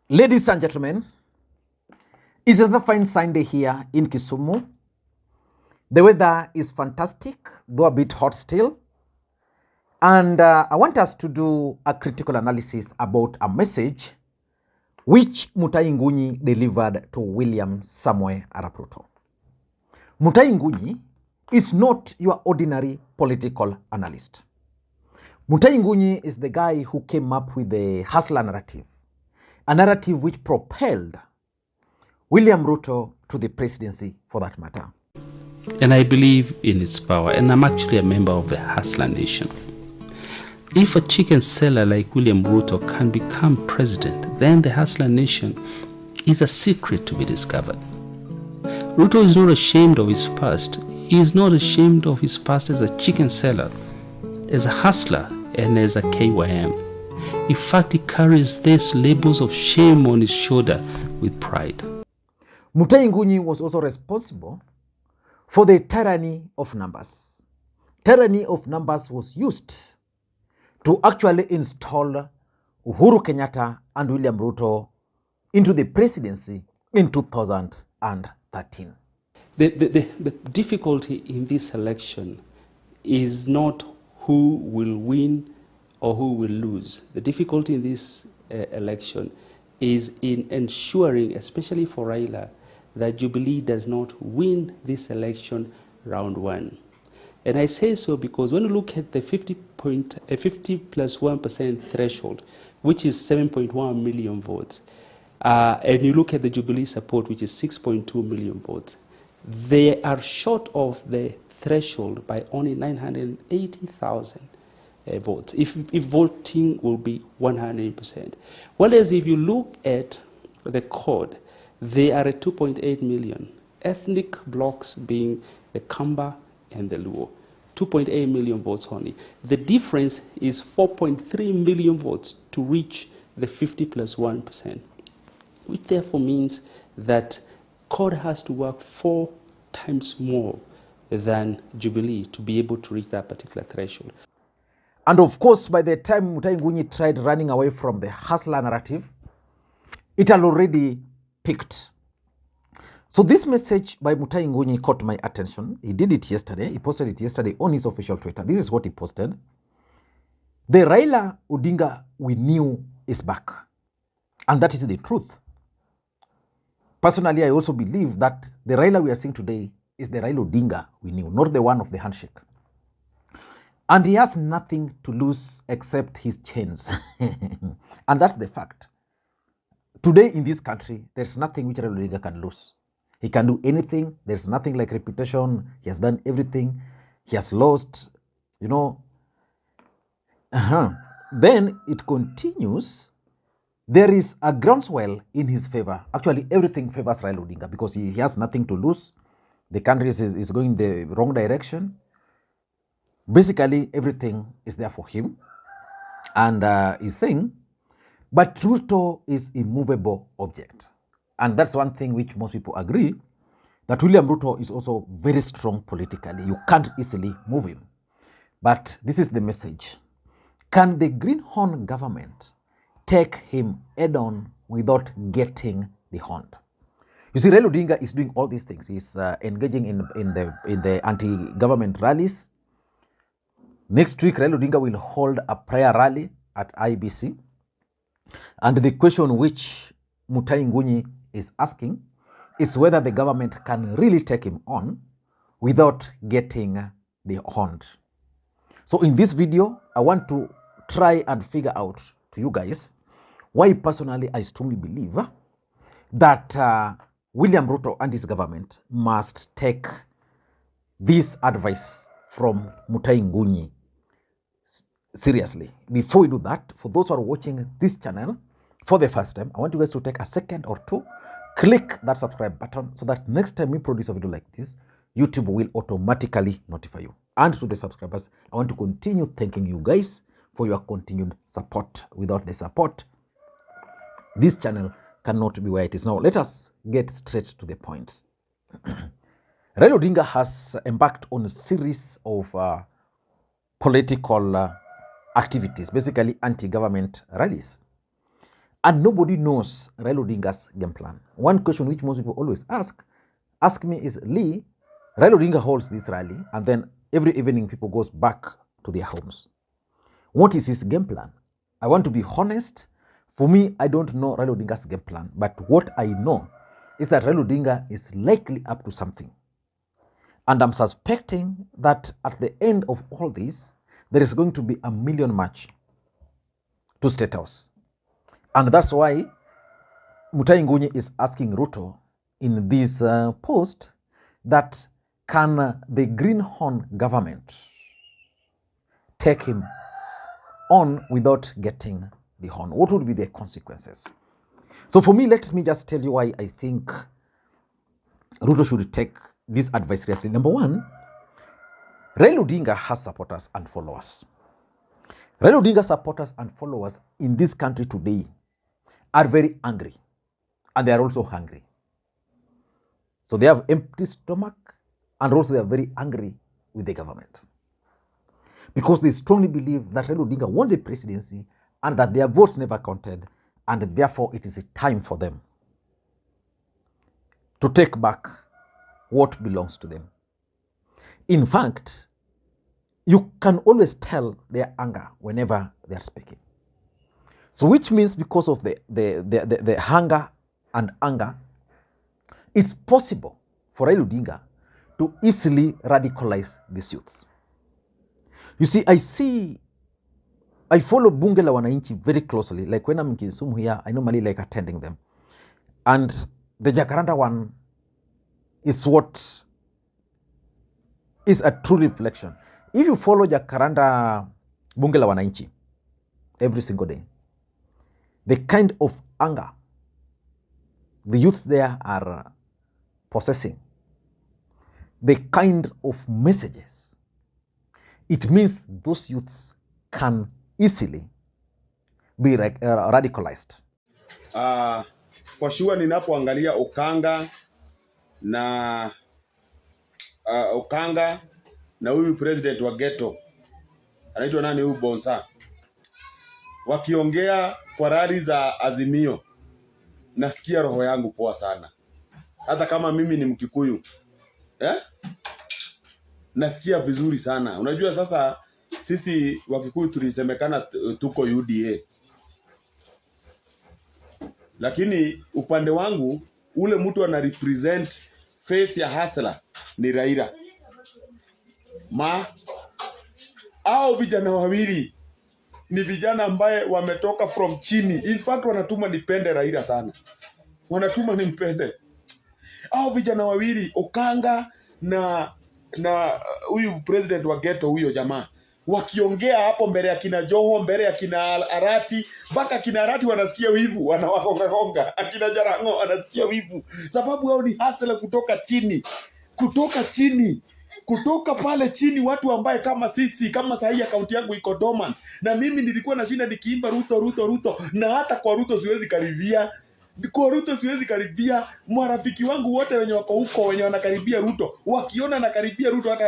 Ladies and gentlemen, it's another fine Sunday here in Kisumu. The weather is fantastic, though a bit hot still. And I want us to do a critical analysis about a message which Mutahi Ngunyi delivered to William Samoei Arap Ruto. Mutahi Ngunyi is not your ordinary political analyst. Mutahi Ngunyi is the guy who came up with the hustler narrative, a narrative which propelled William Ruto to the presidency for that matter. And I believe in its power, and I'm actually a member of the Hustler Nation. If a chicken seller like William Ruto can become president, then the Hustler Nation is a secret to be discovered. Ruto is not ashamed of his past. He is not ashamed of his past as a chicken seller, as a hustler, and as a KYM. In fact, he carries these labels of shame on his shoulder with pride. Mutahi Ngunyi was also responsible for the tyranny of numbers. Tyranny of numbers was used to actually install Uhuru Kenyatta and William Ruto into the presidency in 2013. The difficulty in this election is not who will win or who will lose. The difficulty in this election is in ensuring, especially for Raila, that Jubilee does not win this election round one. And I say so because when you look at the 50 plus 1% threshold, which is 7.1 million votes, and you look at the Jubilee support, which is 6.2 million votes, they are short of the threshold by only 980,000 votes, if voting will be 100%. Whereas if you look at the code, they are at 2.8 million, ethnic blocks being the Kamba and the Luo. 2.8 million votes only. The difference is 4.3 million votes to reach the 50 plus 1%, which therefore means that CORD has to work 4 times more than Jubilee to be able to reach that particular threshold. And of course, by the time Mutahi Ngunyi tried running away from the hustler narrative, it had already picked. So this message by Mutahi Ngunyi caught my attention. He did it yesterday. He posted it yesterday on his official Twitter. This is what he posted. The Raila Odinga we knew is back. And that is the truth. Personally, I also believe that the Raila we are seeing today is the Raila Odinga we knew, not the one of the handshake. And he has nothing to lose except his chains. And that's the fact. Today in this country, there's nothing which Raila Odinga can lose. He can do anything. There's nothing like reputation. He has done everything. He has lost, you know. Then it continues. There is a groundswell in his favor. Actually, everything favors Raila Odinga because he has nothing to lose. The country is going the wrong direction. Basically, everything is there for him. And he's saying, but Ruto is a immovable object. And that's one thing which most people agree, that William Ruto is also very strong politically. You can't easily move him. But this is the message. Can the Greenhorn government take him head-on without getting the horn? You see, Raila Odinga is doing all these things. He's engaging in the anti-government rallies. Next week, Raila Odinga will hold a prayer rally at IBC. And the question which Mutahi Ngunyi is asking is whether the government can really take him on without getting the horn. So in this video, I want to try and figure out to you guys why personally I strongly believe that William Ruto and his government must take this advice from Mutahi Ngunyi seriously. Before we do that, for those who are watching this channel for the first time, I want you guys to take a second or two, click that subscribe button so that next time we produce a video like this, YouTube will automatically notify you. And to the subscribers, I want to continue thanking you guys for your continued support. Without the support, this channel cannot be where it is now. Let us get straight to the point. Raila Odinga has embarked on a series of political activities, basically anti-government rallies. And nobody knows Raila Odinga's game plan. One question which most people always ask me is, Lee, Raila Odinga holds this rally, and then every evening people goes back to their homes. What is his game plan? I want to be honest. For me, I don't know Raila Odinga's game plan, but what I know is that Raila Odinga is likely up to something. And I'm suspecting that at the end of all this, there is going to be a million march to State House. And that's why Mutahi Ngunyi is asking Ruto in this post that can the Greenhorn government take him on without getting the horn? What would be the consequences? So for me, let me just tell you why I think Ruto should take this advice seriously. Number one, Raila Odinga has supporters and followers. Raila Odinga's supporters and followers in this country today are very angry, and they are also hungry. So they have empty stomach, and also they are very angry with the government, because they strongly believe that Raila Odinga won the presidency and that their votes never counted, and therefore it is a time for them to take back what belongs to them. In fact, you can always tell their anger whenever they are speaking. So which means because of the hunger and anger, it's possible for Raila Odinga to easily radicalize these youths. You see, I follow Bunge la Wananchi very closely. Like when I'm in Kisumu here, I normally like attending them. And the Jacaranda one is what is a true reflection. If you follow Jacaranda Bunge la Wananchi every single day, the kind of anger the youths there are possessing, the kind of messages, it means those youths can easily be radicalized. For sure ninapoangalia Okanga na huyu president wa ghetto anaitwa nani, huyu Bonsa, wakiongea kwa rali za Azimio, nasikia roho yangu poa sana. Hata kama mimi ni Mkikuyu, nasikia vizuri sana. Unajua sasa sisi Wakikuyu tulisemekana tuko UDA, lakini upande wangu ule mtu ana represent face ya hustler ni Raila. Hao vijana wawili ni vijana ambaye wametoka from chini. In fact wanatuma nipende Raila sana. Wanatuma nimpende. Hao vijana wawili, Okanga na huyu president wa ghetto, huyo jamaa, wakiongea hapo mbele ya kina Joho, mbele ya kina Arati, mpaka kina Arati wanasikia wivu, wanawagonga. Akina Jarango wanasikia wivu, sababu hao ni hustler kutoka chini. Kutoka pale chini, watu ambaye kama sisi, kama sahi akaunti yangu iko dormant, na mimi nilikuwa na shinda nikiimba Ruto, na hata kwa Ruto siwezi karibia. Marafiki wangu wote wenye wako huko, wenye wanakaribia Ruto, wakiona nakaribia Ruto hata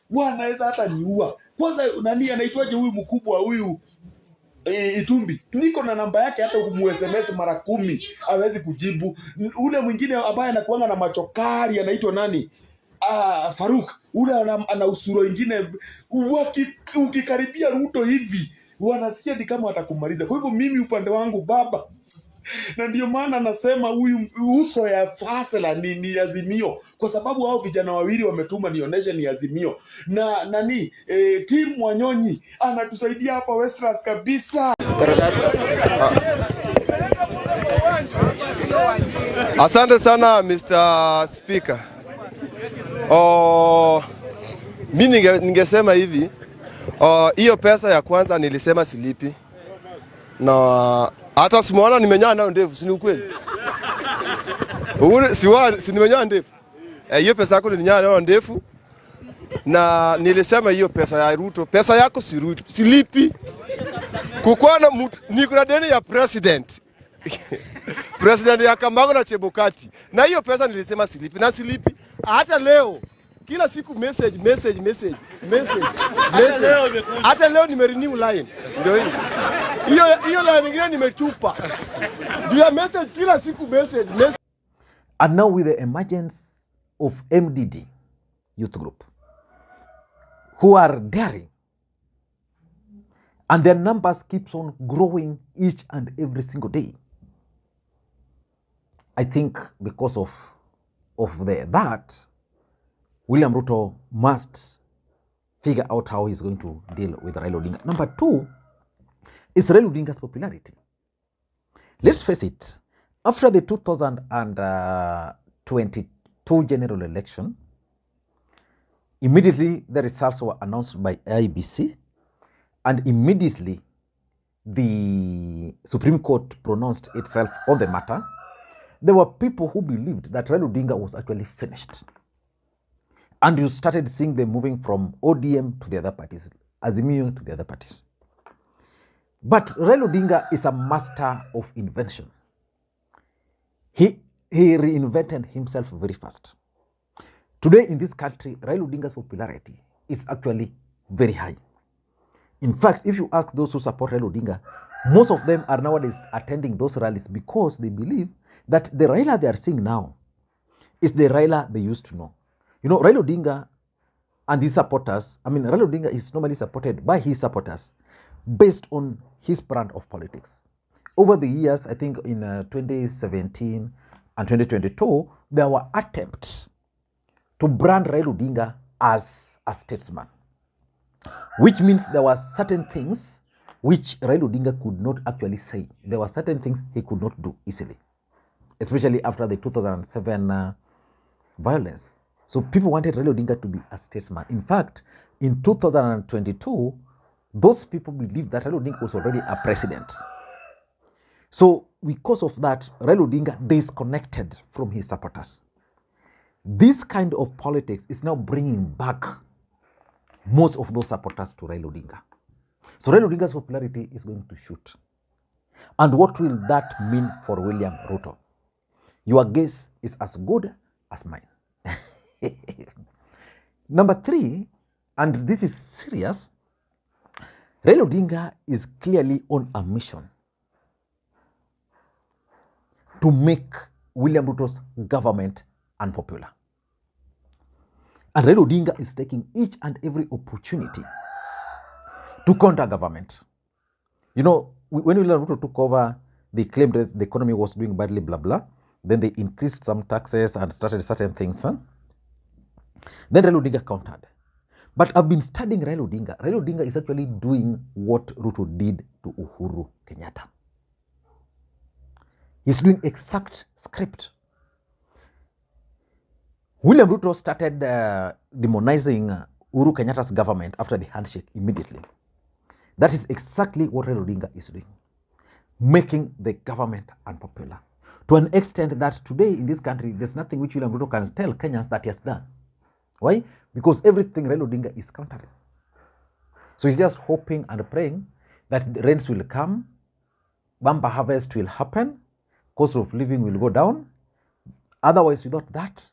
wanaweza hata niua. Kwanza nani anaitwaje huyu mkubwa huyu Itumbi, niko na namba yake, hata SMS mara 10 hawezi kujibu. Ule mwingine ambaye anakuanga na machokari anaitwa nani, Faruk, ule ana usuro ingine, ukikaribia Ruto hivi wanasikia ni kama atakumaliza. Kwa hivyo mimi upande wangu baba, na ndio maana nasema huyu uso ya fasela ni Azimio, kwa sababu hao vijana wawili wametuma nionyeshe ni Azimio. Na nani team Wanyonyi anatusaidia hapa Westras kabisa. Asante sana Mr. Speaker. Mimi ningesema hivi, hiyo pesa ya kwanza nilisema silipi, na hata simuona nimenyoa nayo ndefu, si ni ukweli? Si nimenyoa ndefu. Hiyo pesa yako nilinyoa nayo ndefu, na nilisema hiyo pesa ya Ruto, pesa yako silipi. Kukwana niko na deni ya president. President ya Kambago na Chebukati. Na hiyo pesa nilisema silipi, na silipi. Hata leo kila siku message. Hata leo nimerenew line. Ndio hii. Hiyo la nyingine nimechupa. Juu ya message kila siku message. And now with the emergence of MDD youth group, who are daring, and their numbers keeps on growing each and every single day. I think because of that, William Ruto must figure out how he's going to deal with Raila Odinga. Number two is Raila Odinga's popularity. Let's face it, after the 2022 general election, immediately the results were announced by IEBC, and immediately the Supreme Court pronounced itself on the matter. There were people who believed that Raila Odinga was actually finished. And you started seeing them moving from ODM to the other parties, Azimio to the other parties. But Raila Odinga is a master of invention. He reinvented himself very fast. Today in this country, Raila Odinga's popularity is actually very high. In fact, if you ask those who support Raila Odinga, most of them are nowadays attending those rallies because they believe that the Raila they are seeing now is the Raila they used to know. You know, Raila Odinga and his supporters, Raila Odinga is normally supported by his supporters based on his brand of politics. Over the years, I think in 2017 and 2022, there were attempts to brand Raila Odinga as a statesman, which means there were certain things which Raila Odinga could not actually say. There were certain things he could not do easily, especially after the 2007 violence. So people wanted Raila Odinga to be a statesman. In fact, in 2022, those people believed that Raila Odinga was already a president. So because of that, Raila Odinga disconnected from his supporters. This kind of politics is now bringing back most of those supporters to Raila Odinga. So Raila Odinga's popularity is going to shoot. And what will that mean for William Ruto? Your guess is as good as mine. Number three, and this is serious, Raila Odinga is clearly on a mission to make William Ruto's government unpopular. And Raila Odinga is taking each and every opportunity to counter government. You know, when William Ruto took over, they claimed that the economy was doing badly, blah, blah. Then they increased some taxes and started certain things. Then Raila Odinga countered. But I've been studying Raila Odinga. Raila Odinga is actually doing what Ruto did to Uhuru Kenyatta. He's doing exact script. William Ruto started demonizing Uhuru Kenyatta's government after the handshake immediately. That is exactly what Raila Odinga is doing, making the government unpopular. To an extent that today in this country, there's nothing which William Ruto can tell Kenyans that he has done. Why? Because everything Raila Odinga is countering. So he's just hoping and praying that the rains will come, bumper harvest will happen, cost of living will go down. Otherwise, without that,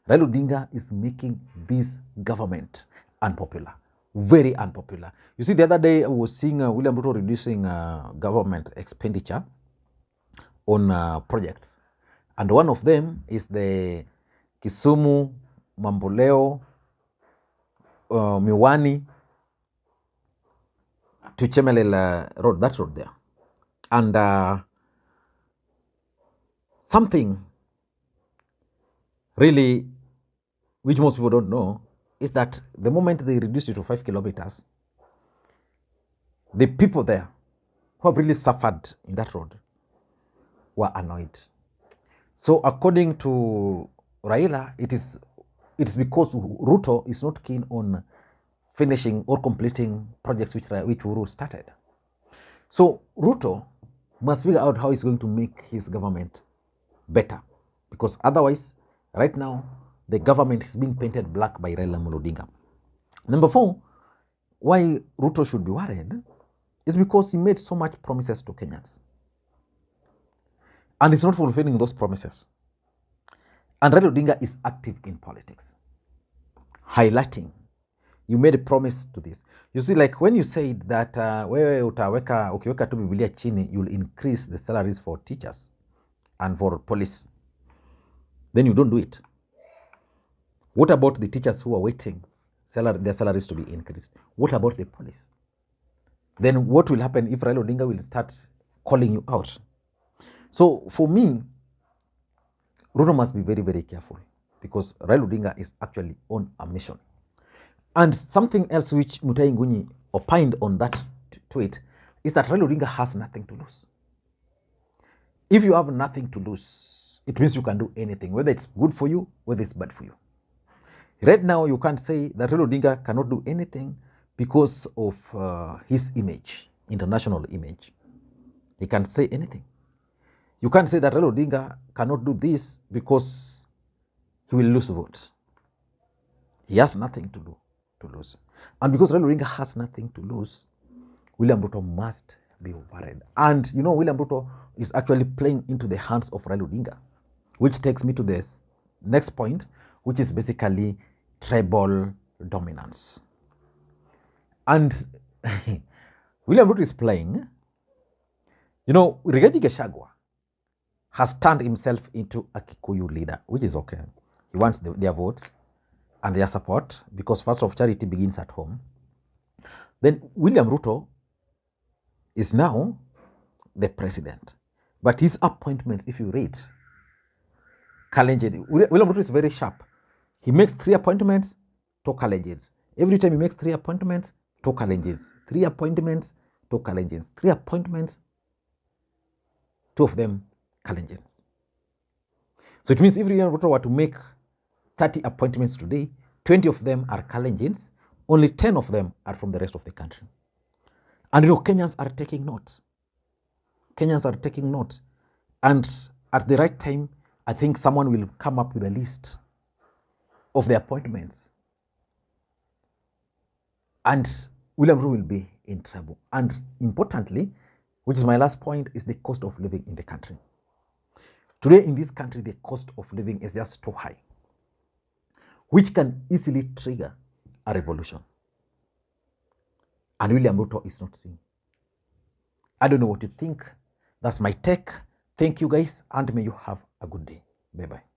Raila Odinga is making this government unpopular, very unpopular. You see, the other day I was seeing William Ruto reducing government expenditure on projects. And one of them is the Kisumu, Mamboleo, Miwani to Chemelil road, that road there. And something really, which most people don't know, is that the moment they reduced it to 5 kilometers, the people there who have really suffered in that road were annoyed. So according to Raila, it is because Ruto is not keen on finishing or completing projects which Uhuru started. So Ruto must figure out how he's going to make his government better, because otherwise, right now, the government is being painted black by Raila Odinga. Number 4, why Ruto should be worried is because he made so much promises to Kenyans. And he's not fulfilling those promises. And Raila Odinga is active in politics, highlighting you made a promise to this. You see, like when you said that wewe ukiweka tu Biblia chini, you'll increase the salaries for teachers and for police, then you don't do it. What about the teachers who are waiting their salaries to be increased? What about the police? Then what will happen if Raila Odinga will start calling you out? So for me, Ruto must be very, very careful, because Raila Odinga is actually on a mission. And something else which Mutahi Ngunyi opined on that tweet is that Raila Odinga has nothing to lose. If you have nothing to lose, it means you can do anything, whether it's good for you, whether it's bad for you. Right now, you can't say that Raila Odinga cannot do anything because of his image, international image. He can't say anything. You can't say that Raila Odinga cannot do this because he will lose votes. He has nothing to lose. And because Raila Odinga has nothing to lose, William Ruto must be worried. And you know, William Ruto is actually playing into the hands of Raila Odinga, which takes me to the next point, which is basically tribal dominance. And William Ruto is playing, you know, Rigathi Gachagua has turned himself into a Kikuyu leader, which is okay. He wants their votes and their support, because first of charity begins at home. Then William Ruto is now the president. But his appointments, if you read, William Ruto is very sharp. He makes 3 appointments, 2 Kalenjins. Every time he makes 3 appointments, 2 Kalenjins. 3 appointments, 2 Kalenjins. 3 appointments, 2 of them Kalenjins. So it means if William Ruto were to make 30 appointments today, 20 of them are Kalenjins, only 10 of them are from the rest of the country. And you know, Kenyans are taking notes. Kenyans are taking notes. And at the right time, I think someone will come up with a list of the appointments. And William Ruto will be in trouble. And importantly, which is my last point, is the cost of living in the country. Today in this country, the cost of living is just too high, which can easily trigger a revolution. And William Ruto is not seeing. I don't know what you think. That's my take. Thank you guys, and may you have a good day. Bye-bye.